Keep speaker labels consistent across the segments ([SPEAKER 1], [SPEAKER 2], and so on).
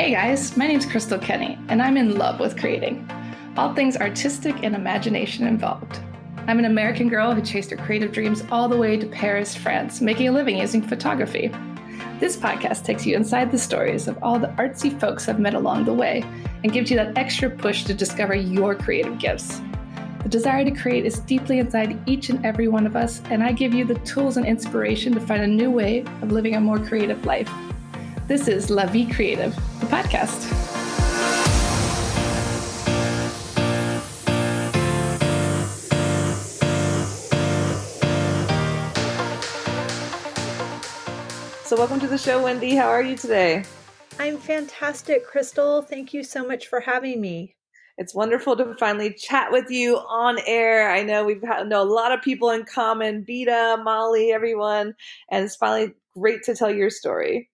[SPEAKER 1] Hey guys, my name's Crystal Kenny, and I'm in love with creating. All things artistic and imagination involved. I'm an American girl who chased her creative dreams all the way to Paris, France, making a living using photography. This podcast takes you inside the stories of all the artsy folks I've met along the way and gives you that extra push to discover your creative gifts. The desire to create is deeply inside each and every one of us, and I give you the tools and inspiration to find a new way of living a more creative life. This is La Vie Creative, the podcast.
[SPEAKER 2] So welcome to the show, Wendy. How are you today?
[SPEAKER 3] I'm fantastic, Crystal. Thank you so much for having me.
[SPEAKER 2] It's wonderful to finally chat with you on air. I know know a lot of people in common, Beta, Molly, everyone, and it's finally great to tell your story.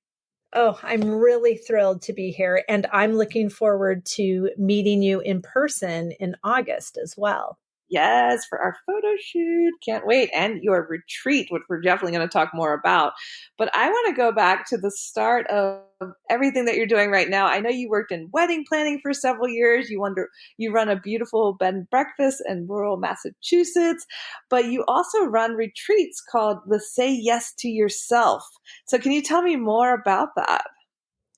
[SPEAKER 3] Oh, I'm really thrilled to be here, and I'm looking forward to meeting you in person in August as well.
[SPEAKER 2] Yes, for our photo shoot. Can't wait. And your retreat, which we're definitely going to talk more about. But I want to go back to the start of everything that you're doing right now. I know you worked in wedding planning for several years. You run a beautiful bed and breakfast in rural Massachusetts, but you also run retreats called the Say Yes to Yourself. So can you tell me more about that?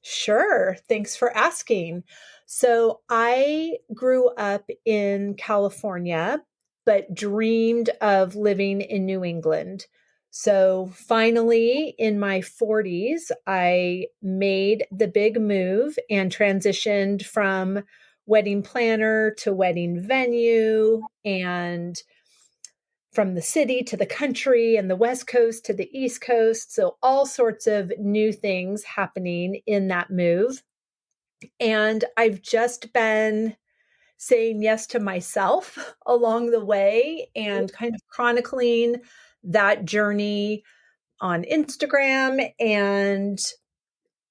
[SPEAKER 3] Sure. Thanks for asking. So I grew up in California, but dreamed of living in New England. So finally, in my 40s, I made the big move and transitioned from wedding planner to wedding venue, and from the city to the country and the West Coast to the East Coast. So all sorts of new things happening in that move. And I've just been saying yes to myself along the way and kind of chronicling that journey on Instagram. And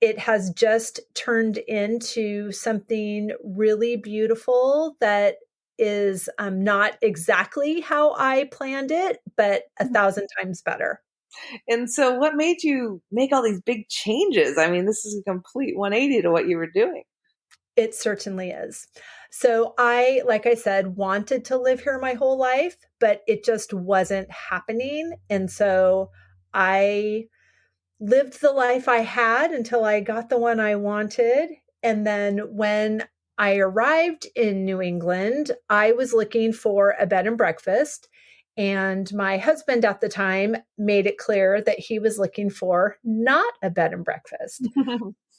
[SPEAKER 3] it has just turned into something really beautiful that is not exactly how I planned it, but 1,000 times better.
[SPEAKER 2] And so what made you make all these big changes? I mean, this is a complete 180 to what you were doing.
[SPEAKER 3] It certainly is. So I, like I said, wanted to live here my whole life, but it just wasn't happening. And so I lived the life I had until I got the one I wanted. And then when I arrived in New England, I was looking for a bed and breakfast. And my husband at the time made it clear that he was looking for not a bed and breakfast.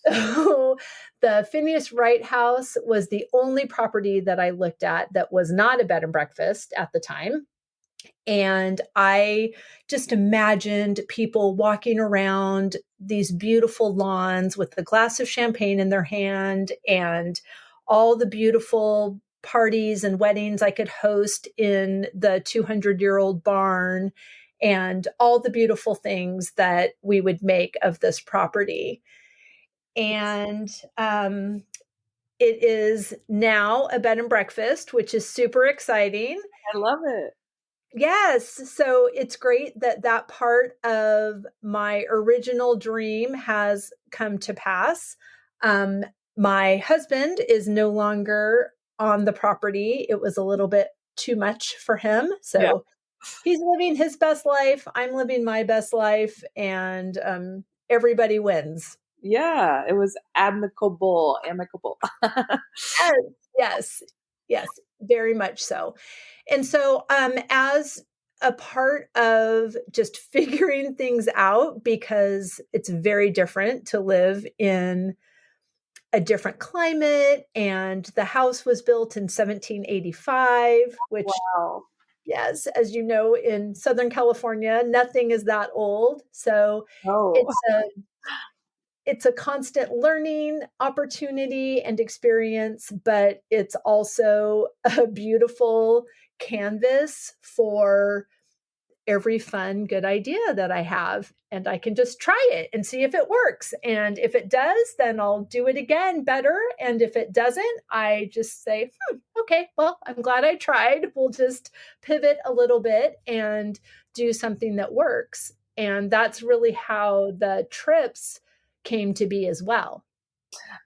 [SPEAKER 3] So the Phineas Wright House was the only property that I looked at that was not a bed and breakfast at the time. And I just imagined people walking around these beautiful lawns with a glass of champagne in their hand and all the beautiful parties and weddings I could host in the 200-year-old barn and all the beautiful things that we would make of this property. And it is now a bed and breakfast, which is super exciting.
[SPEAKER 2] I love it.
[SPEAKER 3] Yes. So it's great that that part of my original dream has come to pass. My husband is no longer on the property. It was a little bit too much for him. So he's living his best life. I'm living my best life, and everybody wins.
[SPEAKER 2] Yeah, it was amicable.
[SPEAKER 3] Yes, very much so. And so, as a part of just figuring things out, because it's very different to live in a different climate, and the house was built in 1785, which,
[SPEAKER 2] wow.
[SPEAKER 3] Yes, as you know, in Southern California, nothing is that old. So it's a constant learning opportunity and experience, but it's also a beautiful canvas for every fun, good idea that I have. And I can just try it and see if it works. And if it does, then I'll do it again better. And if it doesn't, I just say, okay, well, I'm glad I tried. We'll just pivot a little bit and do something that works. And that's really how the trips came to be as well.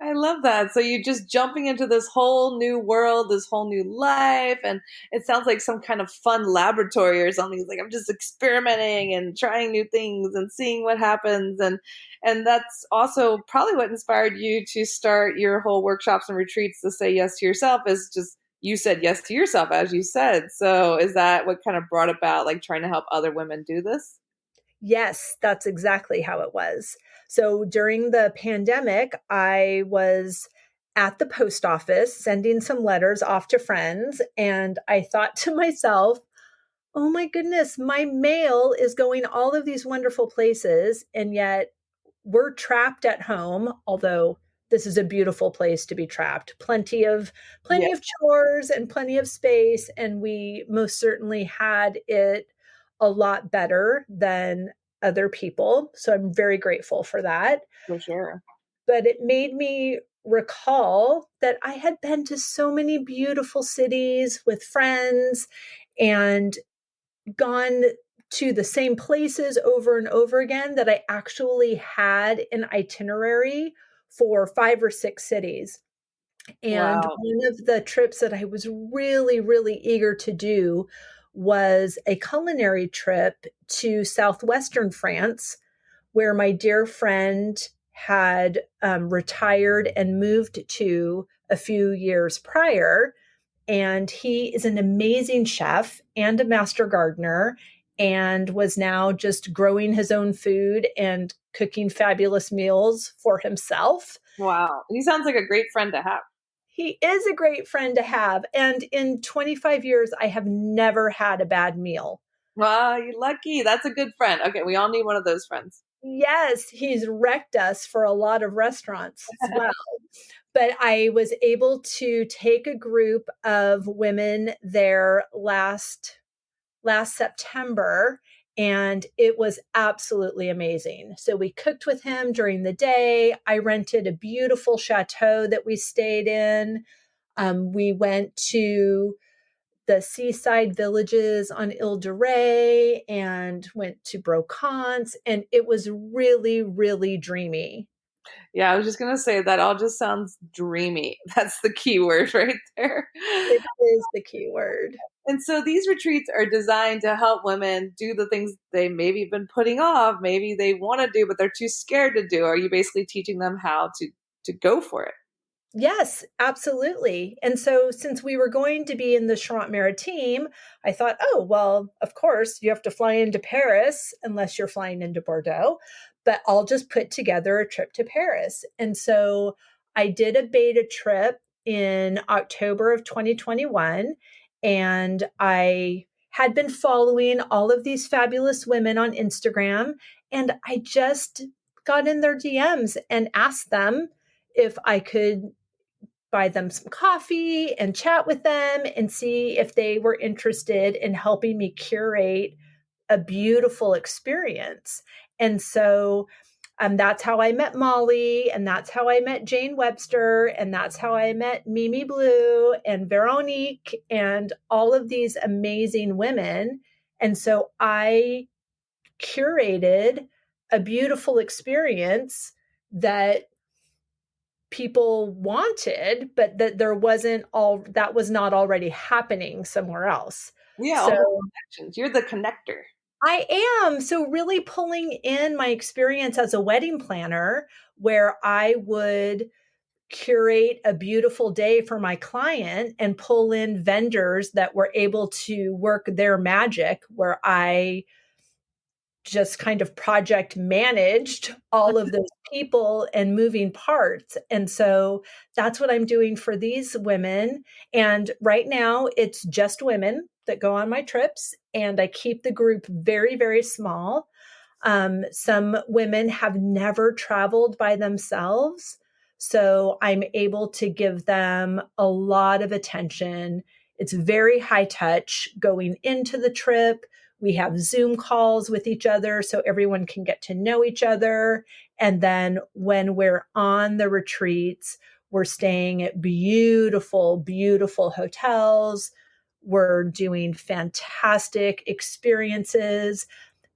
[SPEAKER 2] I love that. So you're just jumping into this whole new world, this whole new life, and it sounds like some kind of fun laboratory or something. It's like I'm just experimenting and trying new things and seeing what happens, and that's also probably what inspired you to start your whole workshops and retreats to say yes to yourself. Is just you said yes to yourself, as you said. So is that what kind of brought about like trying to help other women do this?
[SPEAKER 3] Yes, that's exactly how it was. So during the pandemic, I was at the post office sending some letters off to friends. And I thought to myself, oh my goodness, my mail is going all of these wonderful places. And yet we're trapped at home, although this is a beautiful place to be trapped.
[SPEAKER 2] Yeah,
[SPEAKER 3] Plenty of chores and plenty of space, and we most certainly had it a lot better than other people. So I'm very grateful for that.
[SPEAKER 2] for sure.
[SPEAKER 3] But it made me recall that I had been to so many beautiful cities with friends and gone to the same places over and over again that I actually had an itinerary for 5 or 6 cities. And
[SPEAKER 2] Wow.
[SPEAKER 3] one of the trips that I was really, really eager to do was a culinary trip to southwestern France, where my dear friend had retired and moved to a few years prior. And he is an amazing chef and a master gardener and was now just growing his own food and cooking fabulous meals for himself.
[SPEAKER 2] Wow. He sounds like a great friend to have.
[SPEAKER 3] He is a great friend to have. And in 25 years, I have never had a bad meal.
[SPEAKER 2] Wow, you're lucky. That's a good friend. Okay, we all need one of those friends.
[SPEAKER 3] Yes, he's wrecked us for a lot of restaurants as well. But I was able to take a group of women there last September, and it was absolutely amazing. So we cooked with him during the day. I rented a beautiful chateau that we stayed in. We went to the seaside villages on Ile de Ré and went to Brocante, and it was really, really dreamy.
[SPEAKER 2] Yeah, I was just gonna say that all just sounds dreamy. That's the key word right there.
[SPEAKER 3] It is the key word.
[SPEAKER 2] And so these retreats are designed to help women do the things they maybe been putting off, maybe they want to do, but they're too scared to do. Are you basically teaching them how to go for it?
[SPEAKER 3] Yes, absolutely. And so, since we were going to be in the Charente-Maritime, I thought, oh, well, of course, you have to fly into Paris unless you're flying into Bordeaux, but I'll just put together a trip to Paris. And so, I did a beta trip in October of 2021, and I had been following all of these fabulous women on Instagram, and I just got in their DMs and asked them if I could buy them some coffee and chat with them and see if they were interested in helping me curate a beautiful experience. And so that's how I met Molly, and that's how I met Jane Webster, and that's how I met Mimi Blue and Veronique and all of these amazing women. And so I curated a beautiful experience that people wanted, but that there wasn't all that was not already happening somewhere else.
[SPEAKER 2] Yeah, all
[SPEAKER 3] So
[SPEAKER 2] the connections. You're the connector.
[SPEAKER 3] I am so really pulling in my experience as a wedding planner, where I would curate a beautiful day for my client and pull in vendors that were able to work their magic, where I just kind of project managed all of those people and moving parts. And so that's what I'm doing for these women. And right now, it's just women that go on my trips, and I keep the group very, very small. Some women have never traveled by themselves. So I'm able to give them a lot of attention. It's very high touch going into the trip. We have Zoom calls with each other so everyone can get to know each other. And then when we're on the retreats, we're staying at beautiful, beautiful hotels. We're doing fantastic experiences,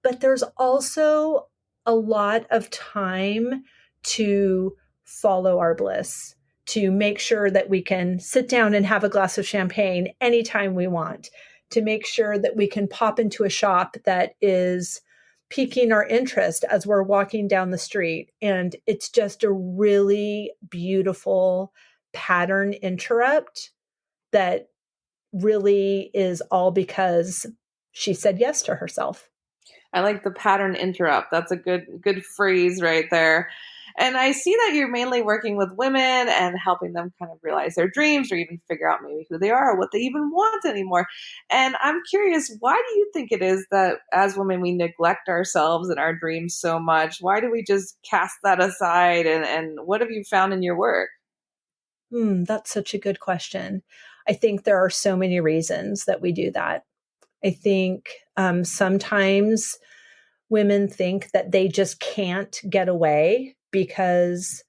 [SPEAKER 3] but there's also a lot of time to follow our bliss, to make sure that we can sit down and have a glass of champagne anytime we want, to make sure that we can pop into a shop that is piquing our interest as we're walking down the street. And it's just a really beautiful pattern interrupt that really is all because she said yes to herself.
[SPEAKER 2] I like the pattern interrupt. That's a good phrase right there. And I see that you're mainly working with women and helping them kind of realize their dreams or even figure out maybe who they are or what they even want anymore. And I'm curious, why do you think it is that as women we neglect ourselves and our dreams so much? Why do we just cast that aside? And what have you found in your work?
[SPEAKER 3] That's such a good question. I think there are so many reasons that we do that. I think sometimes women think that they just can't get away because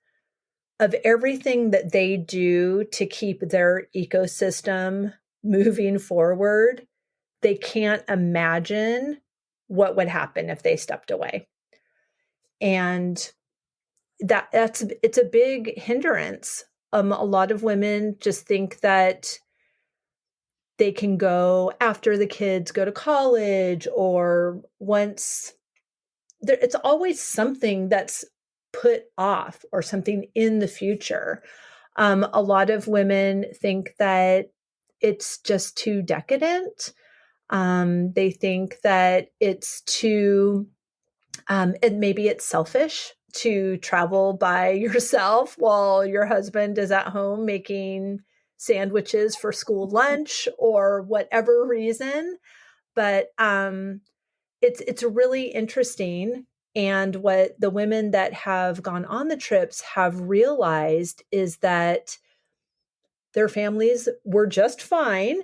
[SPEAKER 3] of everything that they do to keep their ecosystem moving forward. They can't imagine what would happen if they stepped away. And it's a big hindrance. A lot of women just think that they can go after the kids go to college, or once it's always something that's put off or something in the future. A lot of women think that it's just too decadent. They think that it's too, and maybe it's selfish to travel by yourself while your husband is at home making sandwiches for school lunch or whatever reason. But it's really interesting. And what the women that have gone on the trips have realized is that their families were just fine.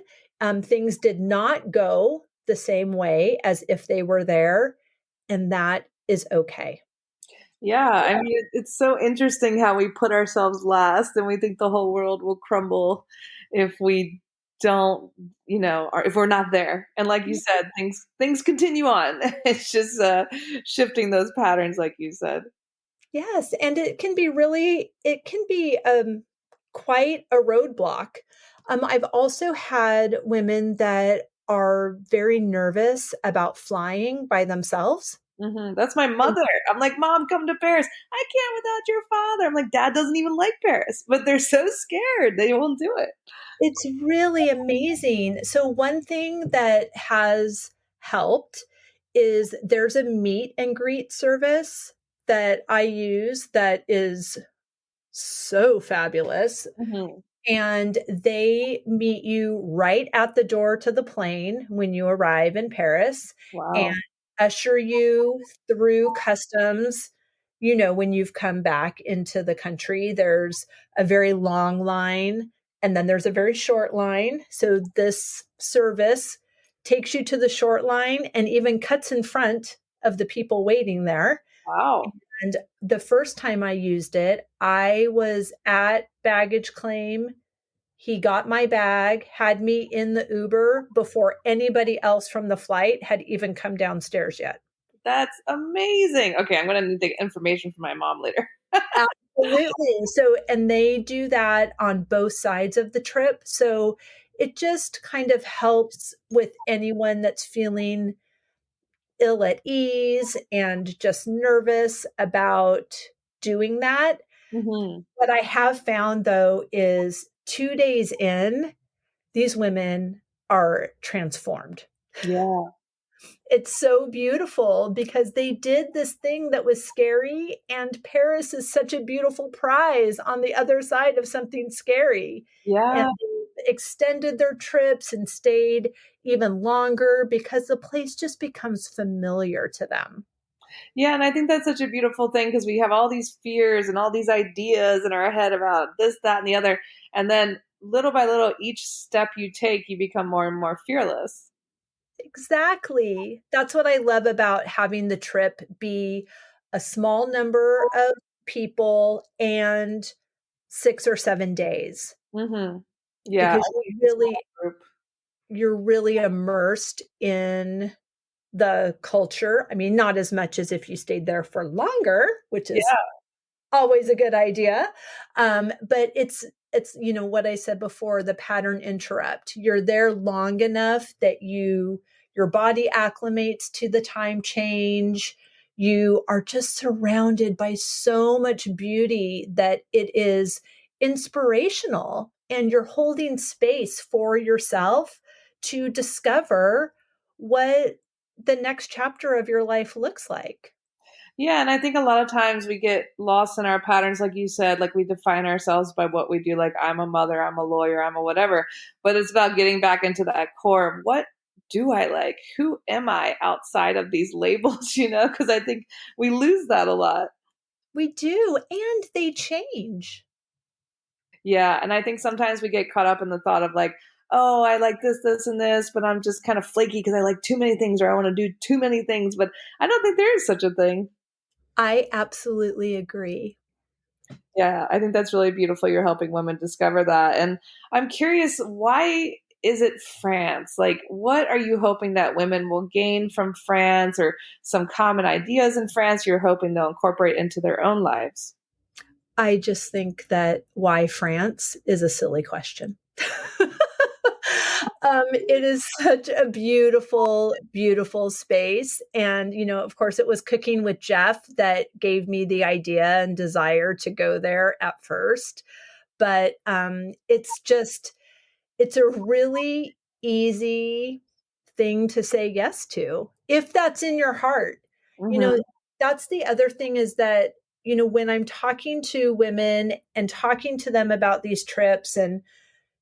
[SPEAKER 3] Things did not go the same way as if they were there, and that is okay.
[SPEAKER 2] Yeah, I mean, it's so interesting how we put ourselves last and we think the whole world will crumble if we don't, or if we're not there. And like you said, things continue on. It's just shifting those patterns, like you said.
[SPEAKER 3] Yes, and it can be quite a roadblock. I've also had women that are very nervous about flying by themselves.
[SPEAKER 2] That's my mother. I'm like, Mom, come to Paris. I can't without your father. I'm like, Dad doesn't even like Paris, but they're so scared they won't do it.
[SPEAKER 3] It's really amazing. So one thing that has helped is there's a meet and greet service that I use that is so fabulous.
[SPEAKER 2] hmm
[SPEAKER 3] And they meet you right at the door to the plane when you arrive in Paris and
[SPEAKER 2] Wow.
[SPEAKER 3] usher you through customs. When you've come back into the country, there's a very long line and then there's a very short line. So this service takes you to the short line and even cuts in front of the people waiting there.
[SPEAKER 2] Wow.
[SPEAKER 3] And the first time I used it, I was at baggage claim. He got my bag, had me in the Uber before anybody else from the flight had even come downstairs yet.
[SPEAKER 2] That's amazing. Okay, I'm going to need the information from my mom later.
[SPEAKER 3] Absolutely. So, and they do that on both sides of the trip. So it just kind of helps with anyone that's feeling ill at ease and just nervous about doing that.
[SPEAKER 2] hmm
[SPEAKER 3] What I have found though is 2 days in, these women are transformed.
[SPEAKER 2] Yeah.
[SPEAKER 3] It's so beautiful because they did this thing that was scary, and Paris is such a beautiful prize on the other side of something scary. And
[SPEAKER 2] Yeah.
[SPEAKER 3] they extended their trips and stayed even longer because the place just becomes familiar to them.
[SPEAKER 2] Yeah, and I think that's such a beautiful thing because we have all these fears and all these ideas in our head about this, that, and the other. And then little by little, each step you take, you become more and more fearless.
[SPEAKER 3] Exactly. That's what I love about having the trip be a small number of people and 6 or 7 days,
[SPEAKER 2] hmm Yeah,
[SPEAKER 3] because
[SPEAKER 2] I think it's a small group.
[SPEAKER 3] you're really immersed in the culture. I mean, not as much as if you stayed there for longer, which is
[SPEAKER 2] Yeah.
[SPEAKER 3] always a good idea. But it's, you know, what I said before, the pattern interrupt. You're there long enough that your body acclimates to the time change. You are just surrounded by so much beauty that it is inspirational, and you're holding space for yourself to discover what the next chapter of your life looks like.
[SPEAKER 2] Yeah, and I think a lot of times we get lost in our patterns, like you said, like we define ourselves by what we do, like I'm a mother, I'm a lawyer, I'm a whatever. But it's about getting back into that core of what do I like? Who am I outside of these labels, Because I think we lose that a lot.
[SPEAKER 3] We do, and they change.
[SPEAKER 2] Yeah, and I think sometimes we get caught up in the thought of like, oh, I like this, and this, but I'm just kind of flaky because I like too many things or I want to do too many things. But I don't think there is such a thing.
[SPEAKER 3] I absolutely agree.
[SPEAKER 2] Yeah, I think that's really beautiful. You're helping women discover that. And I'm curious, why is it France? Like, what are you hoping that women will gain from France or some common ideas in France you're hoping they'll incorporate into their own lives?
[SPEAKER 3] I just think that why France is a silly question. It is such a beautiful, beautiful space. And, you know, of course, it was Cooking with Jeff that gave me the idea and desire to go there at first. But it's a really easy thing to say yes to if that's in your heart. You
[SPEAKER 2] Hmm.
[SPEAKER 3] know, that's the other thing is that, you know, when I'm talking to women and talking to them about these trips, and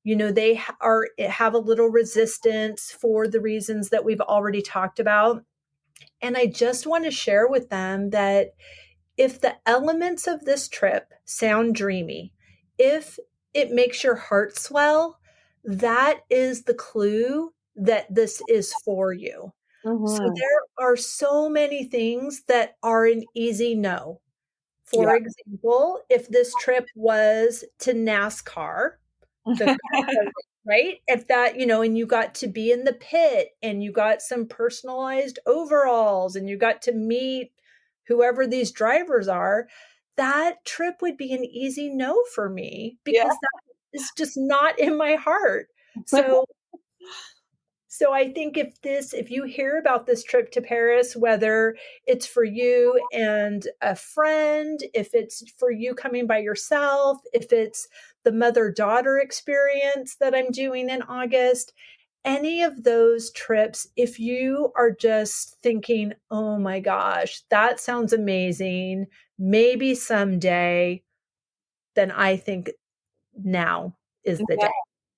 [SPEAKER 3] you know they have a little resistance for the reasons that we've already talked about, and I just want to share with them that if the elements of this trip sound dreamy, if it makes your heart swell, that is the clue that this is for you. So
[SPEAKER 2] Hmm.
[SPEAKER 3] there are so many things that are an easy no. For
[SPEAKER 2] Yeah.
[SPEAKER 3] example, if this trip was to NASCAR, the right? If that, you know, and you got to be in the pit and you got some personalized overalls and you got to meet whoever these drivers are, that trip would be an easy no for me
[SPEAKER 2] Yeah.
[SPEAKER 3] because that is just not in my heart. So I think if you hear about this trip to Paris, whether it's for you and a friend, if it's for you coming by yourself, if it's the mother-daughter experience that I'm doing in August, any of those trips, if you are just thinking, oh my gosh, that sounds amazing, maybe someday, then I think now is the
[SPEAKER 2] Yeah.
[SPEAKER 3] day.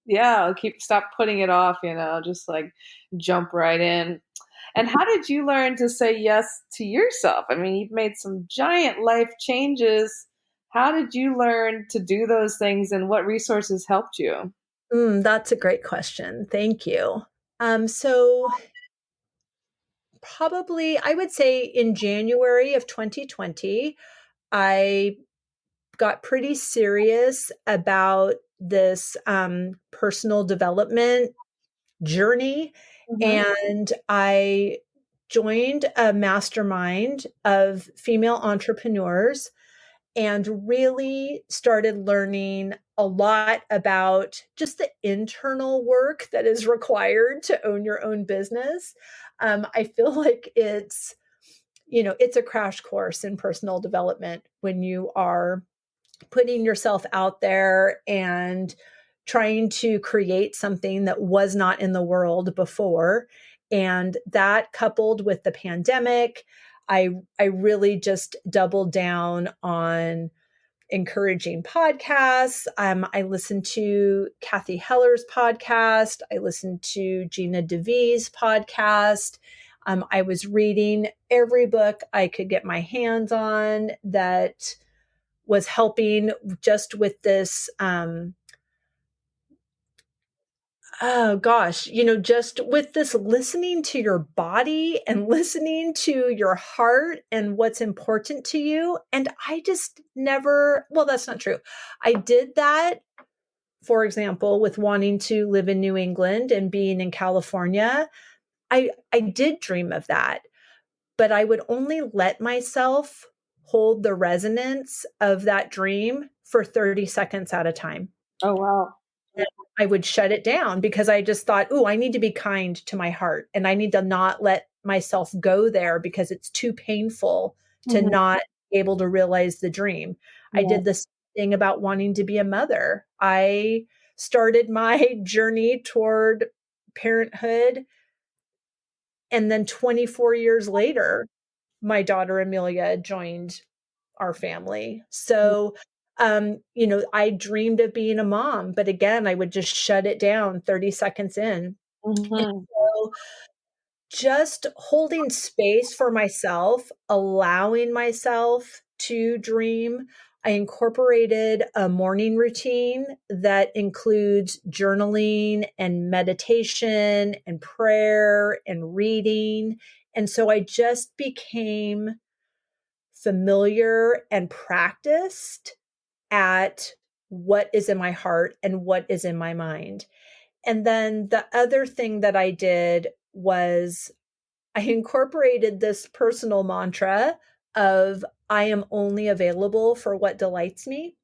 [SPEAKER 2] Yeah. Stop putting it off, just like jump right in. And how did you learn to say yes to yourself? I mean, you've made some giant life changes. How did you learn to do those things and what resources helped you?
[SPEAKER 3] That's a great question. Thank you. So probably I would say in January of 2020, I got pretty serious about this personal development journey.
[SPEAKER 2] Mhm.
[SPEAKER 3] And I joined a mastermind of female entrepreneurs and really started learning a lot about just the internal work that is required to own your own business. I feel like it's a crash course in personal development when you are putting yourself out there and trying to create something that was not in the world before. And that coupled with the pandemic, I really just doubled down on encouraging podcasts. I listened to Kathy Heller's podcast. I listened to Gina DeVee's podcast. I was reading every book I could get my hands on that was helping just with this oh gosh, just with this listening to your body and listening to your heart and what's important to you. And I just never, well, that's not true. I did that, for example, with wanting to live in New England and being in California. I did dream of that, but I would only let myself hold the resonance of that dream for 30 seconds at a time.
[SPEAKER 2] Oh, wow.
[SPEAKER 3] And I would shut it down because I just thought, oh, I need to be kind to my heart and I need to not let myself go there because it's too painful to not be able to realize the dream. I did this thing about wanting to be a mother. I started my journey toward parenthood. And then 24 years later, my daughter Amelia joined our family. So, I dreamed of being a mom, but again, I would just shut it down 30 seconds in. And
[SPEAKER 2] Mm-hmm.
[SPEAKER 3] so just holding space for myself, allowing myself to dream. I incorporated a morning routine that includes journaling and meditation and prayer and reading. And so I just became familiar and practiced at what is in my heart and what is in my mind. And then the other thing that I did was I incorporated this personal mantra of I am only available for what delights me.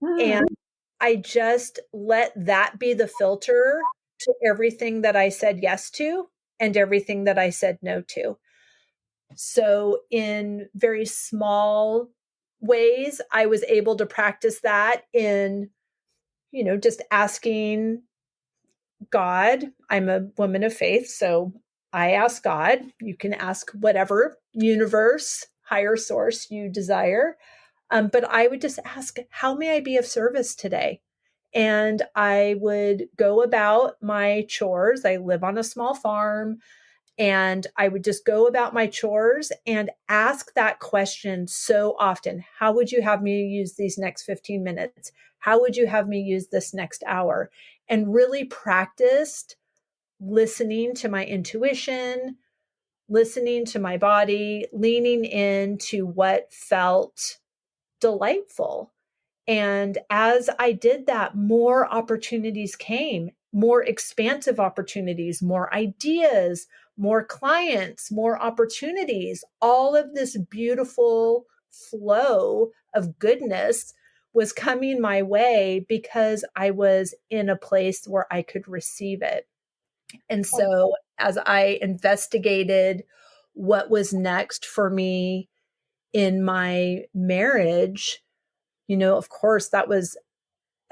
[SPEAKER 3] And I just let that be the filter to everything that I said yes to and everything that I said no to. So, in very small ways, I was able to practice that in, just asking God. I'm a woman of faith, so I ask God. You can ask whatever universe, higher source you desire. But I would just ask, how may I be of service today? And I would go about my chores. I live on a small farm. And I would just go about my chores and ask that question so often. How would you have me use these next 15 minutes? How would you have me use this next hour? And really practiced listening to my intuition, listening to my body, leaning into what felt delightful. And as I did that, more opportunities came, more expansive opportunities, more ideas, more clients, more opportunities. All of this beautiful flow of goodness was coming my way because I was in a place where I could receive it. And so as I investigated what was next for me in my marriage, of course, that was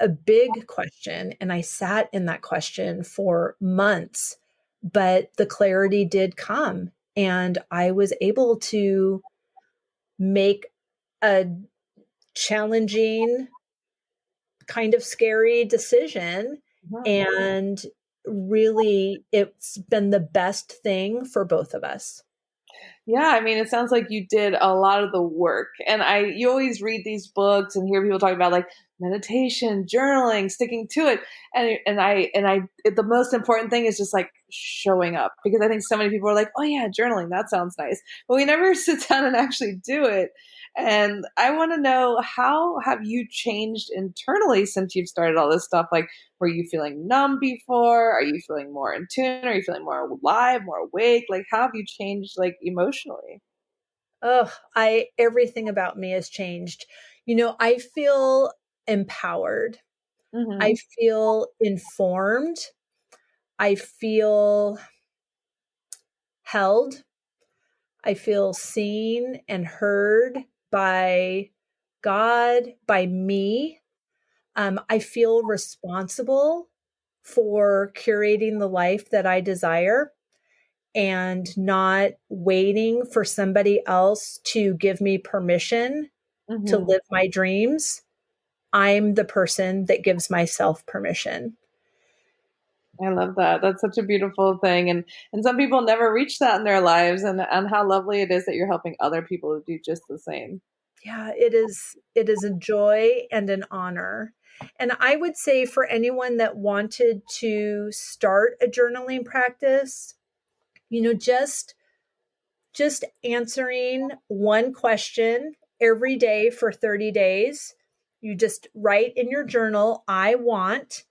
[SPEAKER 3] a big question. And I sat in that question for months, but the clarity did come. And I was able to make a challenging, kind of scary decision. And really, it's been the best thing for both of us.
[SPEAKER 2] Yeah, I mean, it sounds like you did a lot of the work. And you always read these books and hear people talk about like meditation, journaling, sticking to it. The most important thing is just like showing up, because I think so many people are like, oh yeah, journaling, that sounds nice. But we never sit down and actually do it. And I want to know, how have you changed internally since you've started all this stuff? Like, were you feeling numb before? Are you feeling more in tune? Are you feeling more alive, more awake? Like, how have you changed, like, emotionally?
[SPEAKER 3] Oh, everything about me has changed. I feel empowered. I
[SPEAKER 2] Mm-hmm.
[SPEAKER 3] feel informed. I feel held. I feel seen and heard by God, by me. I feel responsible for curating the life that I desire and not waiting for somebody else to give me permission to
[SPEAKER 2] Mm-hmm.
[SPEAKER 3] live my dreams. I'm the person that gives myself permission.
[SPEAKER 2] I love that. That's such a beautiful thing. And some people never reach that in their lives, and how lovely it is that you're helping other people to do just the same.
[SPEAKER 3] Yeah, it is a joy and an honor. And I would say for anyone that wanted to start a journaling practice, just answering one question every day for 30 days. You just write in your journal, I want,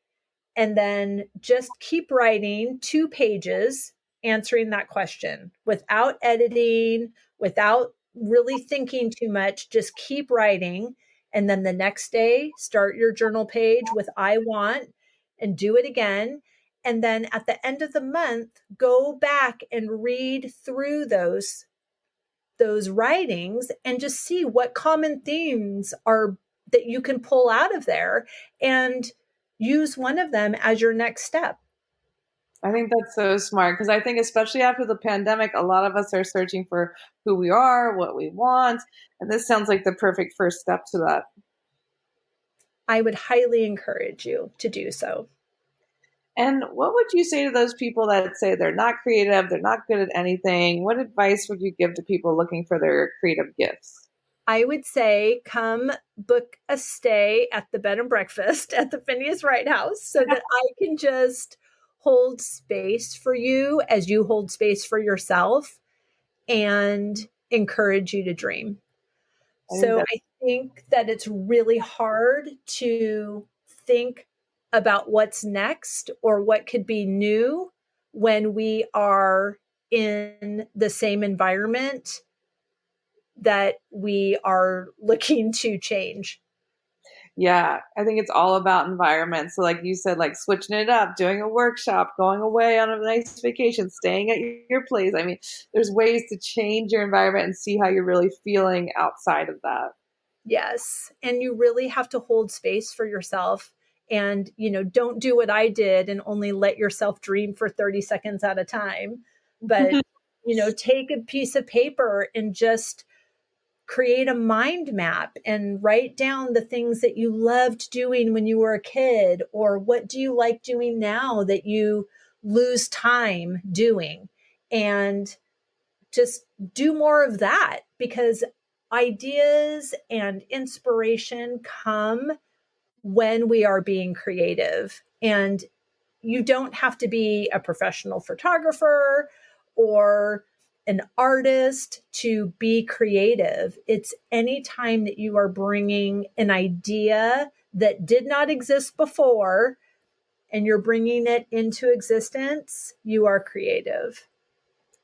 [SPEAKER 3] and then just keep writing 2 pages answering that question without editing, without really thinking too much, just keep writing. And then the next day, start your journal page with I want and do it again. And then at the end of the month, go back and read through those writings and just see what common themes are that you can pull out of there and use one of them as your next step.
[SPEAKER 2] I think that's so smart because I think especially after the pandemic, a lot of us are searching for who we are, what we want, and this sounds like the perfect first step to that.
[SPEAKER 3] I would highly encourage you to do so.
[SPEAKER 2] And what would you say to those people that say they're not creative, they're not good at anything? What advice would you give to people looking for their creative gifts?
[SPEAKER 3] I would say come book a stay at the bed and breakfast at the Phineas Wright House so that I can just hold space for you as you hold space for yourself and encourage you to dream. I think that it's really hard to think about what's next or what could be new when we are in the same environment that we are looking to change.
[SPEAKER 2] Yeah, I think it's all about environment. So like you said, like switching it up, doing a workshop, going away on a nice vacation, staying at your place. I mean, there's ways to change your environment and see how you're really feeling outside of that.
[SPEAKER 3] Yes. And you really have to hold space for yourself and, don't do what I did and only let yourself dream for 30 seconds at a time. But, take a piece of paper and just create a mind map and write down the things that you loved doing when you were a kid, or what do you like doing now that you lose time doing, and just do more of that, because ideas and inspiration come when we are being creative. And you don't have to be a professional photographer or an artist to be creative. It's any time that you are bringing an idea that did not exist before and you're bringing it into existence, you are creative.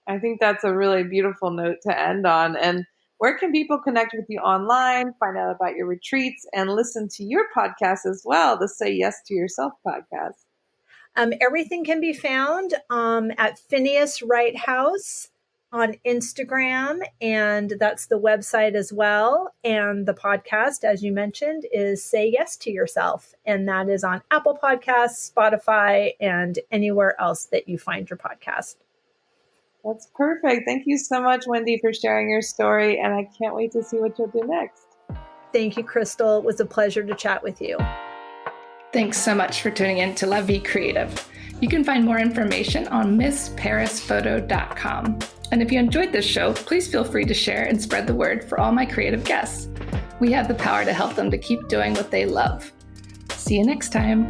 [SPEAKER 2] I think that's a really beautiful note to end on. And where can people connect with you online, find out about your retreats, and listen to your podcast as well, the Say Yes to Yourself podcast?
[SPEAKER 3] Everything can be found at Phineas Wright House on Instagram, and that's the website as well. And the podcast, as you mentioned, is Say Yes to Yourself, and that is on Apple Podcasts, Spotify, and anywhere else that you find your podcast.
[SPEAKER 2] That's perfect. Thank you so much, Wendy, for sharing your story, and I can't wait to see what you'll do next.
[SPEAKER 3] Thank you, Crystal. It was a pleasure to chat with you.
[SPEAKER 1] Thanks so much for tuning in to La Vie Creative. You can find more information on MissParisPhoto.com. And if you enjoyed this show, please feel free to share and spread the word for all my creative guests. We have the power to help them to keep doing what they love. See you next time.